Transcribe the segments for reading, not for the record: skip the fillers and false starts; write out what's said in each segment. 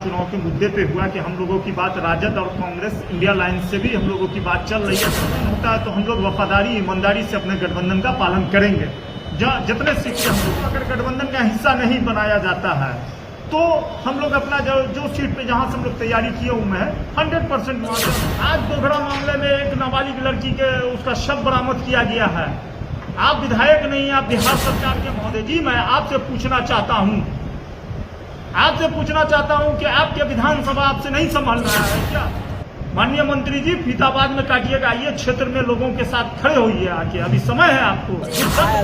चुनाव के मुद्दे पे हुआ कि हम लोगों की बात राजद और कांग्रेस इंडिया लाइंस से भी हम लोगों की बात चल रही है। होता है तो हम लोग वफादारी ईमानदारी से अपने गठबंधन का पालन करेंगे। जितने सीट से हम लोग अगर गठबंधन का हिस्सा नहीं बनाया जाता है तो हम लोग अपना जो सीट पे जहां से हम लोग तैयारी किए हुए हैं 100% आज दोघड़ा मामले में एक नाबालिग लड़की के उसका शव बरामद किया गया है। आप विधायक नहीं, आप बिहार सरकार के महोदय जी, मैं आपसे पूछना चाहता हूं कि आपके विधानसभा आपसे नहीं संभाल रहा है क्या? माननीय मंत्री जी, फीताबाद में काटिएगा, आइए क्षेत्र में लोगों के साथ खड़े होइए आके, अभी समय है आपको।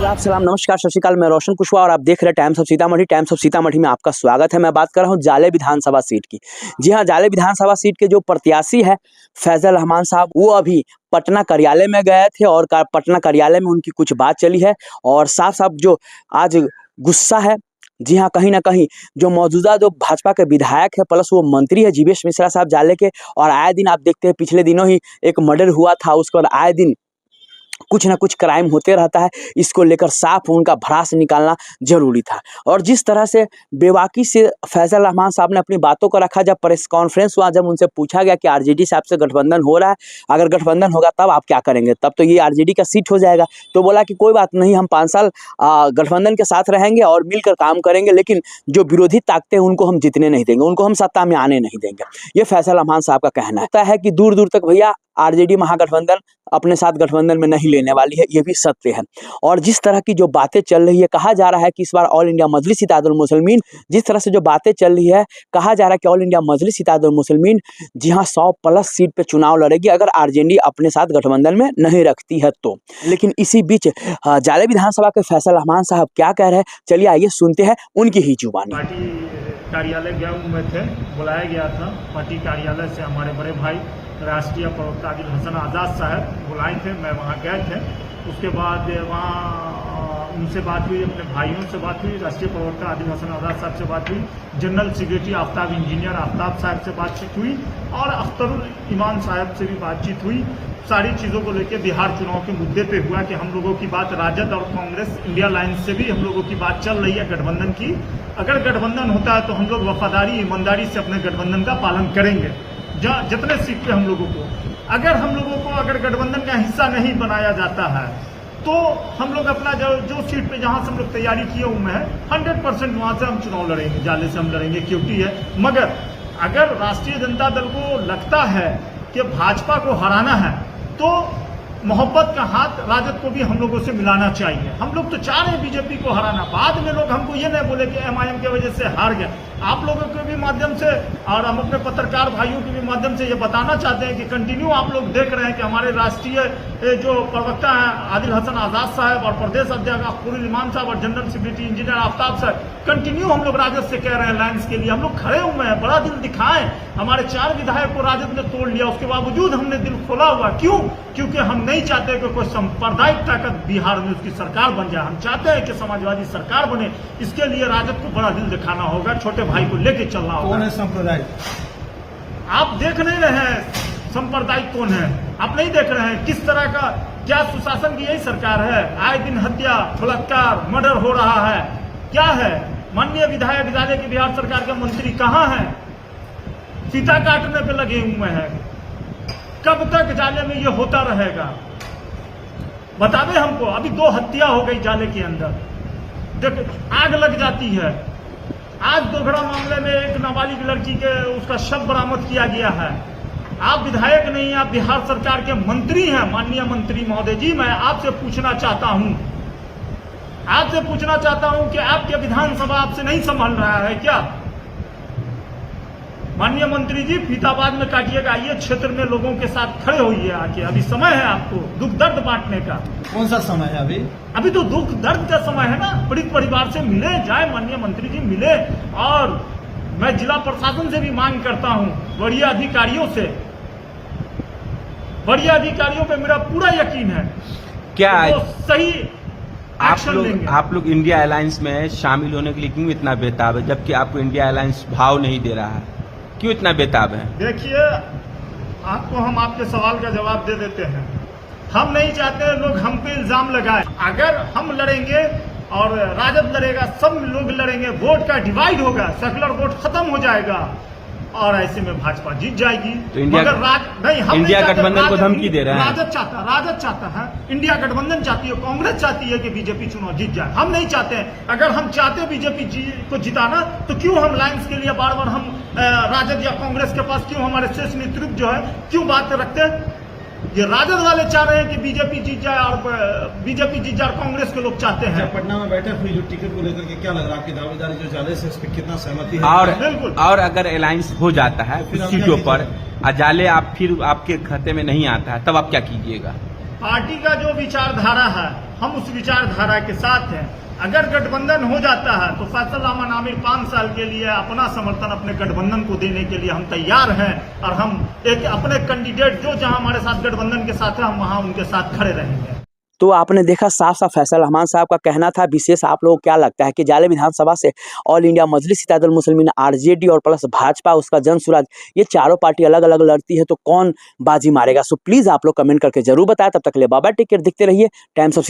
आप सलाम, नमस्कार, सत श्री अकाल। मैं रोशन कुशवाहा और आप देख रहे हैं times of Sitamarhi. Times of Sitamarhi में आपका स्वागत है। मैं बात कर रहा हूं जाले विधानसभा सीट की। जी हां, जाले विधानसभा सीट के जो प्रत्याशी है फैजल रहमान साहब, वो अभी पटना कार्यालय में गए थे और पटना कार्यालय में उनकी कुछ बात चली है और साफ साफ जो आज गुस्सा है, जी हाँ, कहीं ना कहीं जो मौजूदा जो भाजपा के विधायक है प्लस वो मंत्री है जीवेश मिश्रा साहब जाले के, और आए दिन आप देखते हैं पिछले दिनों ही एक मर्डर हुआ था, उसके बाद आए दिन कुछ ना कुछ क्राइम होते रहता है। इसको लेकर साफ उनका भड़ास निकालना जरूरी था। और जिस तरह से बेबाकी से फैजल रहमान साहब ने अपनी बातों को रखा, जब प्रेस कॉन्फ्रेंस हुआ, जब उनसे पूछा गया कि आरजेडी साहब से गठबंधन हो रहा है, अगर गठबंधन होगा तब आप क्या करेंगे, तब तो ये आरजेडी का सीट हो जाएगा। तो बोला कि कोई बात नहीं, हम 5 साल गठबंधन के साथ रहेंगे और मिलकर काम करेंगे, लेकिन जो विरोधी ताकतें उनको हम जीतने नहीं देंगे, उनको हम सत्ता में आने नहीं देंगे। ये फैजल रहमान साहब का कहना है कि दूर दूर तक भैया आरजेडी महागठबंधन अपने साथ गठबंधन में नहीं लेने वाली है, ये भी सत्य है। और जिस तरह की जो बातें चल रही है, कहा जा रहा है कि इस बार ऑल इंडिया मजलिस इत्तेहादुल मुस्लिमीन, जिस तरह से जो बातें चल रही है, कहा जा रहा है कि ऑल इंडिया मजलिस इत्तेहादुल मुस्लिमीन जी हाँ 100+ सीट पे चुनाव लड़ेगी अगर आरजेडी अपने साथ गठबंधन में नहीं रखती है तो। लेकिन इसी बीच जाले विधानसभा के फैजल रहमान साहब क्या कह रहे हैं, चलिए आइए सुनते हैं उनकी ही जुबानी। पार्टी कार्यालय गए हुए थे, बुलाया गया था पार्टी कार्यालय से, हमारे बड़े भाई राष्ट्रीय प्रवक्ता आदिल हसन आज़ाद साहब बुलाए थे, मैं वहाँ गए थे। उसके बाद वहाँ उनसे बात हुई, अपने भाइयों से बात हुई, राष्ट्रीय प्रवक्ता आदिल हसन आज़ाद साहब से बात हुई, general secretary Aftab engineer Aftab साहब से बातचीत हुई और अख्तरुल ईमान साहब से भी बातचीत हुई। सारी चीज़ों को लेकर बिहार चुनाव के मुद्दे पे हुआ कि हम लोगों की बात राजद और कांग्रेस इंडिया लाइंस से भी हम लोगों की बात चल रही है गठबंधन की। अगर गठबंधन होता है तो हम लोग वफादारी ईमानदारी से अपने गठबंधन का पालन करेंगे। जितने सीट पे हम लोगों को अगर गठबंधन का हिस्सा नहीं बनाया जाता है तो हम लोग अपना जो सीट पे जहां से हम लोग तैयारी किए हुए हैं 100% वहां से हम चुनाव लड़ेंगे, जाले से हम लड़ेंगे, क्योंकि है। मगर अगर राष्ट्रीय जनता दल को लगता है कि भाजपा को हराना है तो मोहब्बत का हाथ राजद को भी हम लोगों से मिलाना चाहिए। हम लोग तो चाह रहे हैं बीजेपी को हराना, बाद में लोग हमको ये नहीं बोले कि एमआईएम की वजह से हार गया। आप लोगों के भी माध्यम से और हम अपने पत्रकार भाइयों के भी माध्यम से ये बताना चाहते हैं कि कंटिन्यू आप लोग देख रहे हैं कि हमारे राष्ट्रीय जो प्रवक्ता हैं आदिल हसन आज़ाद साहब और प्रदेश अध्यक्ष अख्तरुल ईमान साहब और जनरल सेक्रेटरी इंजीनियर आफ्ताब साहब कंटिन्यू हम लोग राजद से कह रहे हैं लाइन्स के लिए हम लोग खड़े हुए हैं। बड़ा दिल दिखाएं, हमारे 4 विधायक को राजद ने तोड़ लिया, उसके बावजूद हमने दिल खोला हुआ। क्यों? क्योंकि हम नहीं चाहते कि कोई सांप्रदायिक ताकत बिहार में उसकी सरकार बन जाए। हम चाहते हैं कि समाजवादी सरकार बने, इसके लिए राजद को बड़ा दिल दिखाना होगा, छोटे भाई को लेके चलना होगा। कौन है सांप्रदायिक? आप देख नहीं रहे हैं सांप्रदायिक कौन है, आप नहीं देख रहे हैं किस तरह का क्या सुशासन की यही सरकार है। आए दिन हत्या, बलात्कार, मर्डर हो रहा है, क्या है? माननीय विधायक जाले के बिहार सरकार के मंत्री कहाँ हैं? फीता काटने पे लगे हुए हैं। कब तक जाले में ये होता रहेगा? बतावे हमको। अभी 2 हत्या हो गई जाले के अंदर, देख आग लग जाती है। आज दोघड़ा मामले में एक नाबालिग लड़की के उसका शव बरामद किया गया है। आप विधायक नहीं, आप बिहार सरकार के मंत्री हैं। माननीय मंत्री महोदय जी, मैं आपसे पूछना चाहता हूं कि आपके विधानसभा आपसे नहीं संभाल रहा है क्या? माननीय मंत्री जी, फीताबाद में काटिएगा, आइए क्षेत्र में लोगों के साथ खड़े होइए आके, अभी समय है आपको दुख दर्द बांटने का। कौन सा समय है अभी? अभी तो दुख दर्द का समय है ना। पीड़ित परिवार से मिले जाए, माननीय मंत्री जी मिले। और मैं जिला प्रशासन से भी मांग करता हूं, वरीय अधिकारियों पे मेरा पूरा यकीन है क्या तो सही आप लोग इंडिया अलायंस में शामिल होने के लिए क्यों इतना बेताब है, जबकि आपको इंडिया अलायंस भाव नहीं दे रहा है? क्यों इतना बेताब है? देखिए, आपको हम आपके सवाल का जवाब दे देते हैं। हम नहीं चाहते लोग हम पे इल्जाम लगाए। अगर हम लड़ेंगे और राजद लड़ेगा, सब लोग लड़ेंगे, वोट का डिवाइड होगा, सेकुलर वोट खत्म हो जाएगा। और ऐसे में भाजपा जीत जाएगी। तो इंडिया नहीं, हम इंडिया नहीं चाहते, गठबंधन को धमकी दे रहे हैं। राजद चाहता है, इंडिया गठबंधन चाहती है, कांग्रेस चाहती है कि बीजेपी चुनाव जीत जाए। हम नहीं चाहते हैं। अगर हम चाहते बीजेपी को जिताना तो क्यों हम लाइन्स के लिए बार बार हम राजद या कांग्रेस के पास क्यों हमारे शीर्ष नेतृत्व जो है क्यों बात रखते हैं? ये राजद वाले चाह रहे हैं कि बीजेपी जीत जाए और बीजेपी जीत जाए, कांग्रेस के लोग चाहते हैं। पटना में बैठक हुई जो टिकट को लेकर के, क्या लग रहा है आपकी दावेदारी जो जाले से, उस पर कितना सहमति है? बिल्कुल। और अगर अलायंस हो जाता है कुछ सीटों पर, अजाले आप फिर आपके खाते में नहीं आता है, तब आप क्या कीजिएगा? पार्टी का जो विचारधारा है हम उस विचारधारा के साथ हैं। अगर गठबंधन हो जाता है तो फैसल रहमान आमिर 5 साल के लिए अपना समर्थन अपने गठबंधन को देने के लिए हम तैयार हैं और हम एक अपने कैंडिडेट जो जहां हमारे साथ गठबंधन के साथ है हम वहां उनके साथ खड़े रहेंगे। तो आपने देखा साफ साफ फैसल रहमान साहब का कहना था। विशेष आप लोगों को क्या लगता है कि जाले विधानसभा से ऑल इंडिया मजलिस इत्तेहादुल मुस्लिमीन, आरजेडी और प्लस भाजपा, उसका जन सुराज, ये चारों पार्टी अलग अलग लड़ती है तो कौन बाजी मारेगा? सो प्लीज आप लोग कमेंट करके जरूर बताएं। तब तक के लिए बाय बाय, टेक केयर, दिखते रहिए टाइम्स ऑफ सीतामढ़ी।